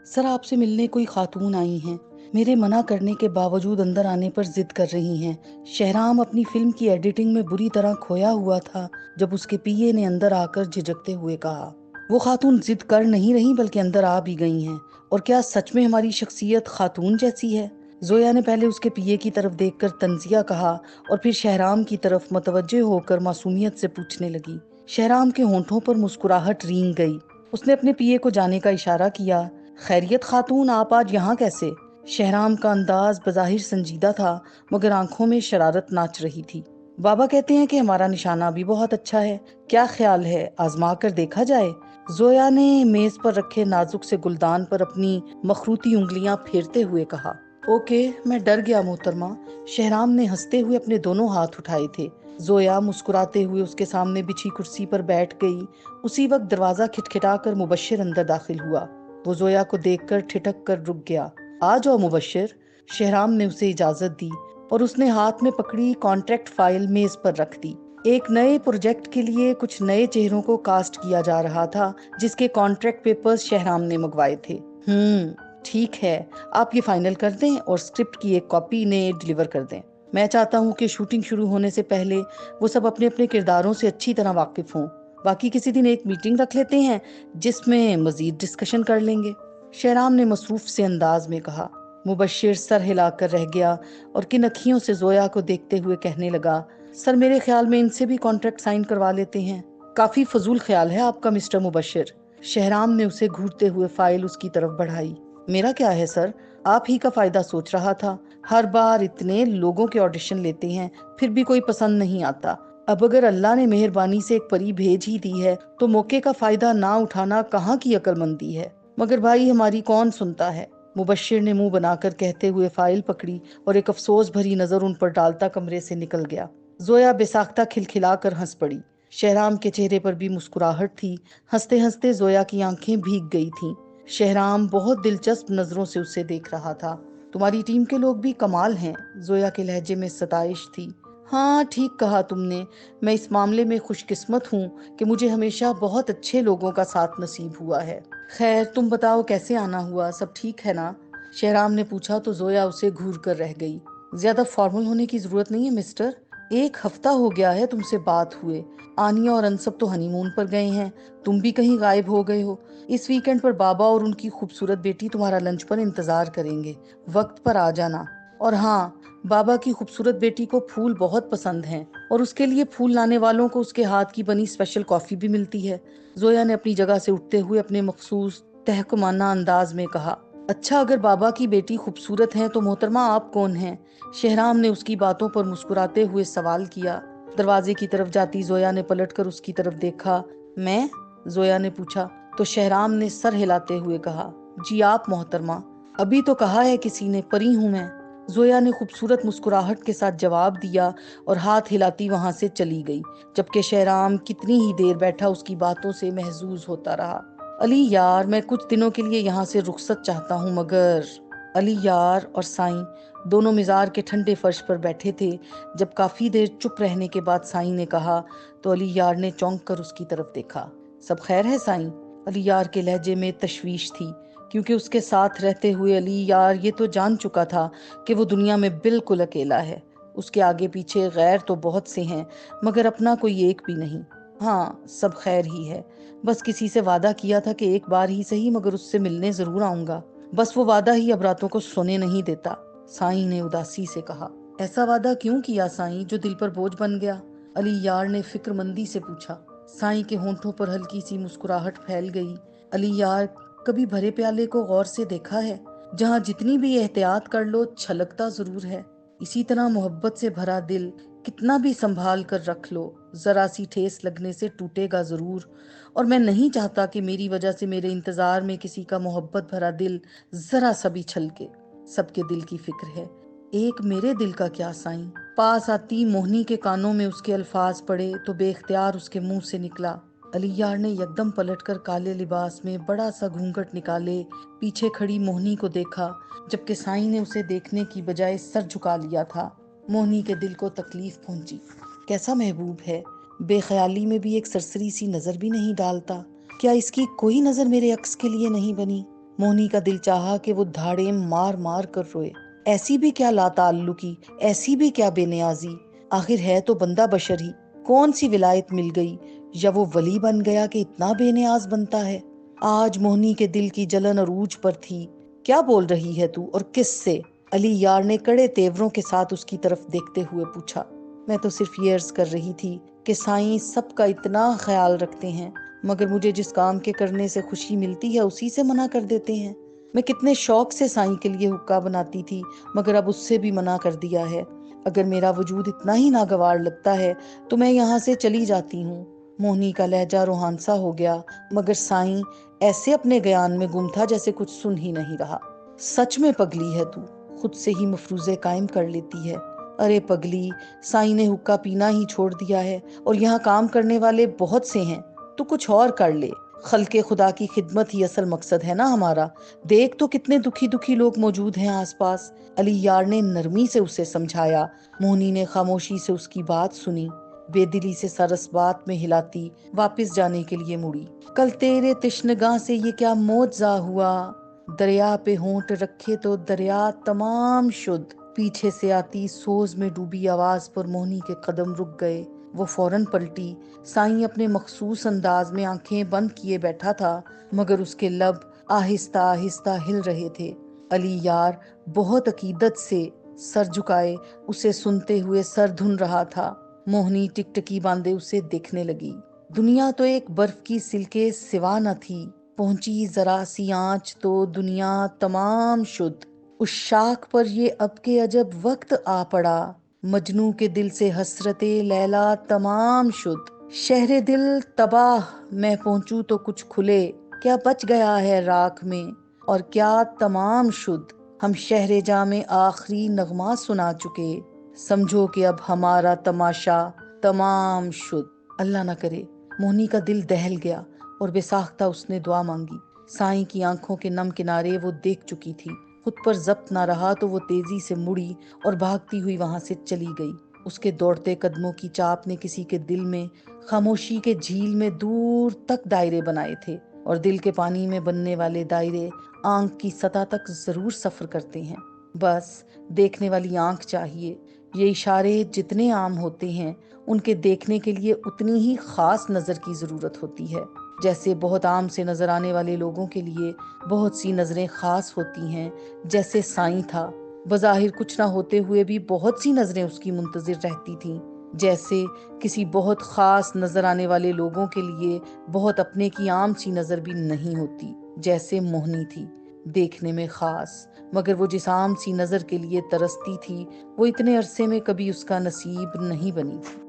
Sir आपसे मिलने कोई खातून आई हैं। मेरे मना करने के बावजूद अंदर आने पर जिद कर रही हैं। शहराम अपनी फिल्म की एडिटिंग में बुरी तरह खोया हुआ था जब उसके पीए ने अंदर आकर झिझकते हुए कहा। वो खातून जिद कर नहीं रही बल्कि अंदर आ भी गई हैं। और क्या सच में हमारी शख्सियत खातून जैसी है? जोया ने पहले उसके पीए की तरफ देखकर तंजिया कहा और फिर शहराम की तरफ मतवज्जे होकर मासूमियत से पूछने लगी। शहराम के होंठों पर मुस्कुराहट रेंग गई। उसने अपने पीए को जाने का इशारा किया। खैरियत खातून, आप आज यहाँ कैसे? शहराम का अंदाज बज़ाहिर संजीदा था मगर आंखों में शरारत नाच रही थी। बाबा कहते हैं कि हमारा निशाना भी बहुत अच्छा है, क्या ख्याल है आजमा कर देखा जाए? जोया ने मेज पर रखे नाजुक से गुलदान पर अपनी मखरूती उंगलियां फेरते हुए कहा। ओके, मैं डर गया मोहतरमा। शहराम ने हंसते हुए अपने दोनों हाथ उठाए थे। जोया मुस्कुराते हुए उसके सामने बिछी कुर्सी पर बैठ गई। उसी वक्त दरवाजा खिटखिटाकर मुबश्शिर अंदर दाखिल हुआ। वो जोया को देखकर ठिठक कर रुक गया। आ जाओ मुबश्शिर। शहराम ने उसे इजाजत दी और उसने हाथ में पकड़ी कॉन्ट्रैक्ट फाइल मेज पर रख दी। एक नए प्रोजेक्ट के लिए कुछ नए चेहरों को कास्ट किया जा रहा था जिसके कॉन्ट्रैक्ट पेपर्स शहराम ने मंगवाए थे। ठीक है, आप ये फाइनल कर दें और स्क्रिप्ट की एक कॉपी इन्हें डिलीवर कर दें। मैं चाहता हूँ कि शूटिंग शुरू होने से पहले वो सब अपने अपने किरदारों से अच्छी तरह वाकिफ हों। बाकी किसी दिन एक मीटिंग रख लेते हैं जिसमें मजीद डिस्कशन कर लेंगे। शहराम ने मसरूफ से अंदाज में कहा। मुबश्शिर सर हिलाकर रह गया और किन अखियों से जोया को देखते हुए कहने लगा, सर मेरे ख्याल में इनसे भी कॉन्ट्रैक्ट साइन करवा लेते हैं। काफी फजूल ख्याल है आपका मिस्टर मुबश्शिर। शहराम ने उसे घूरते हुए फाइल उसकी तरफ बढ़ाई। मेरा क्या है सर, आप ही का फायदा सोच रहा था। हर बार इतने लोगों के ऑडिशन लेते हैं फिर भी कोई पसंद नहीं आता। अब अगर अल्लाह ने मेहरबानी से एक परी भेज ही दी है तो मौके का फायदा ना उठाना कहाँ की अक्लमंदी है। मगर भाई हमारी कौन सुनता है? मुबश्शिर ने मुंह बनाकर कहते हुए फाइल पकड़ी और एक अफसोस भरी नजर उन पर डालता कमरे से निकल गया। जोया बेसाख्ता खिलखिलाकर हंस पड़ी। शहराम के चेहरे पर भी मुस्कुराहट थी। हंसते हंसते जोया की आंखें भीग गई थीं। शहराम बहुत दिलचस्प नजरों से उसे देख रहा था। तुम्हारी टीम के लोग भी कमाल हैं। जोया के लहजे में सताइश थी। हाँ ठीक कहा तुमने। मैं इस मामले में खुशकिस्मत हूँ कि मुझे हमेशा बहुत अच्छे लोगों का साथ नसीब हुआ है। खैर तुम बताओ कैसे आना हुआ, सब ठीक है ना? शहराम ने पूछा तो जोया उसे घूर कर रह गई। ज्यादा फॉर्मल होने की जरूरत नहीं है मिस्टर। एक हफ्ता हो गया है तुमसे बात हुए। आनिया और अनसब तो हनीमून पर गए हैं, तुम भी कहीं गायब हो गए हो। इस वीकेंड पर बाबा और उनकी खूबसूरत बेटी तुम्हारा लंच पर इंतजार करेंगे। वक्त पर आ जाना। और हाँ, बाबा की खूबसूरत बेटी को फूल बहुत पसंद हैं और उसके लिए फूल लाने वालों को उसके हाथ की बनी स्पेशल कॉफी भी मिलती है। जोया ने अपनी जगह से उठते हुए अपने मखसूस तहकुमाना अंदाज में कहा। अच्छा, अगर बाबा की बेटी खूबसूरत है तो मोहतरमा आप कौन हैं? शहराम ने उसकी बातों पर मुस्कुराते हुए सवाल किया। दरवाजे की तरफ जाती जोया ने पलटकर उसकी तरफ देखा। मैं? जोया ने पूछा तो शहराम ने सर हिलाते हुए कहा, जी आप मोहतरमा। अभी तो कहा है किसी ने, परी हूं मैं। जोया ने खूबसूरत मुस्कुराहट के साथ जवाब दिया और हाथ हिलाती वहां से चली गई, जबकि शहराम कितनी ही देर बैठा उसकी बातों से महजूज होता रहा। अली यार, मैं कुछ दिनों के लिए यहाँ से रुखसत चाहता हूँ मगर। अली यार और साईं दोनों मिजार के ठंडे फर्श पर बैठे थे। जब काफी देर चुप रहने के बाद साईं ने कहा तो अली यार ने चौंक कर उसकी तरफ देखा। सब खैर है साईं? अली यार के लहजे में तशवीश थी, क्योंकि उसके साथ रहते हुए अली यार ये तो जान चुका था कि वो दुनिया में बिल्कुल अकेला है। उसके आगे पीछे गैर तो बहुत से हैं मगर अपना कोई एक भी नहीं। हाँ, सब खैर ही है। बस किसी से वादा किया था कि एक बार ही सही मगर उससे मिलने जरूर आऊंगा। बस वो वादा ही अब रातों को सोने नहीं देता। साईं ने उदासी से कहा। ऐसा वादा क्यों किया साईं जो दिल पर बोझ बन गया? अली यार ने फिक्रमंदी से पूछा। साईं के होंठों पर हल्की सी मुस्कुराहट फैल गई। अली यार, कभी भरे प्याले को गौर से देखा है? जहाँ जितनी भी एहतियात कर लो छलकता जरूर है। इसी तरह मोहब्बत से भरा दिल कितना भी संभाल कर रख लो, जरा सी ठेस लगने से टूटेगा जरूर। और मैं नहीं चाहता कि मेरी वजह से मेरे इंतजार में किसी का मोहब्बत भरा दिल जरा सा भी छलके। सबके दिल की फिक्र है, एक मेरे दिल का क्या साईं? पास आती मोहनी के कानों में उसके अल्फाज पड़े तो बेख्तियार उसके मुंह से निकला। अली यार ने यकदम पलटकर काले लिबास में बड़ा सा घूंघट निकाले पीछे खड़ी मोहनी को देखा, जबकि साईं ने उसे देखने की बजाय सर झुका लिया था। मोहनी के दिल को तकलीफ पहुंची। कैसा महबूब है, बेख्याली में भी एक सरसरी सी नजर भी नहीं डालता। क्या इसकी कोई नजर मेरे अक्स के लिए नहीं बनी? मोहनी का दिल चाहा कि वो धाड़े मार मार कर रोए। ऐसी भी क्या लाताल्लुकी, ऐसी भी क्या बेनियाजी, आखिर है तो बंदा बशर ही। कौन सी विलायत मिल गई या वो वली बन गया कि इतना बेनियाज बनता है। आज मोहनी के दिल की जलन अरूज पर थी। क्या बोल रही है तू और किस से? अली यार ने कड़े तेवरों के साथ उसकी तरफ देखते हुए पूछा। मैं तो सिर्फ ये अर्ज कर रही थी कि साईं सबका इतना ख्याल रखते हैं, मगर मुझे जिस काम के करने से खुशी मिलती है उसी से मना कर देते हैं। मैं कितने शौक से साईं के लिए हुक्का बनाती थी, मगर अब उससे भी मना कर दिया है। अगर मेरा वजूद इतना ही नागवार लगता है तो मैं यहाँ से चली जाती हूँ। मोहनी का लहजा रूहानसा हो गया, मगर साईं ऐसे अपने बयान में गुम था जैसे कुछ सुन ही नहीं रहा। सच में पगली है तू, खुद से ही मफरूजे कायम कर लेती है। अरे पगली, साईं ने हुक्का पीना ही छोड़ दिया है और यहाँ काम करने वाले बहुत से हैं। तू कुछ और कर ले। खल्के खुदा की खिदमत ही असल मकसद है ना हमारा। देख तो कितने दुखी दुखी लोग मौजूद हैं आसपास। अली यार ने नरमी से उसे समझाया। मोहनी ने खामोशी से उसकी बात सुनी, बेदिली से सरस बात में हिलाती वापस जाने के लिए मुड़ी। कल तेरे तिश्नगाह से ये क्या मौजा हुआ, दरिया पे होंठ रखे तो दरिया तमाम शुद्ध। पीछे से आती सोज में डूबी आवाज पर मोहनी के कदम रुक गए। वो फौरन पलटी। साईं अपने मखसूस अंदाज में आंखें बंद किए बैठा था, मगर उसके लब आहिस्ता आहिस्ता हिल रहे थे। अली यार बहुत अकीदत से सर झुकाए उसे सुनते हुए सर धुन रहा था। मोहनी टिकटकी बांधे उसे देखने लगी। दुनिया तो एक बर्फ की सिल्के सिवा न थी, पहुंची जरा सी आंच तो दुनिया तमाम शुद्ध। उस शाख पर ये अब के अजब वक्त आ पड़ा, मजनू के दिल से हसरते लैला तमाम शुद्ध। शहरे दिल तबाह, मैं पहुंचू तो कुछ खुले, क्या बच गया है राख में और क्या तमाम शुद्ध। हम शहरे जा में आखिरी नगमा सुना चुके, समझो कि अब हमारा तमाशा तमाम शुद्ध। अल्लाह ना करे। मोहनी का दिल दहल गया और बेसाख्ता उसने दुआ मांगी। साईं की आंखों के नम किनारे वो देख चुकी थी। खुद पर जब्त ना रहा तो वो तेजी से मुड़ी और भागती हुई वहां से चली गई। उसके दौड़ते कदमों की चाप ने किसी के दिल में खामोशी के झील में दूर तक दायरे बनाए थे, और दिल के पानी में बनने वाले दायरे आंख की सतह तक जरूर सफर करते हैं। बस देखने वाली आंख चाहिए। ये इशारे जितने आम होते हैं, उनके देखने के लिए उतनी ही खास नजर की जरूरत होती है। जैसे बहुत आम से नजर आने वाले लोगों के लिए बहुत सी नजरें खास होती हैं। जैसे साईं था, बज़ाहिर कुछ ना होते हुए भी बहुत सी नजरें उसकी मुंतजिर रहती थीं। जैसे किसी बहुत खास नजर आने वाले लोगों के लिए बहुत अपने की आम सी नजर भी नहीं होती। जैसे मोहनी थी, देखने में खास, मगर वो जिस आम सी नजर के लिए तरसती थी वो इतने अरसे में कभी उसका नसीब नहीं बनी थी।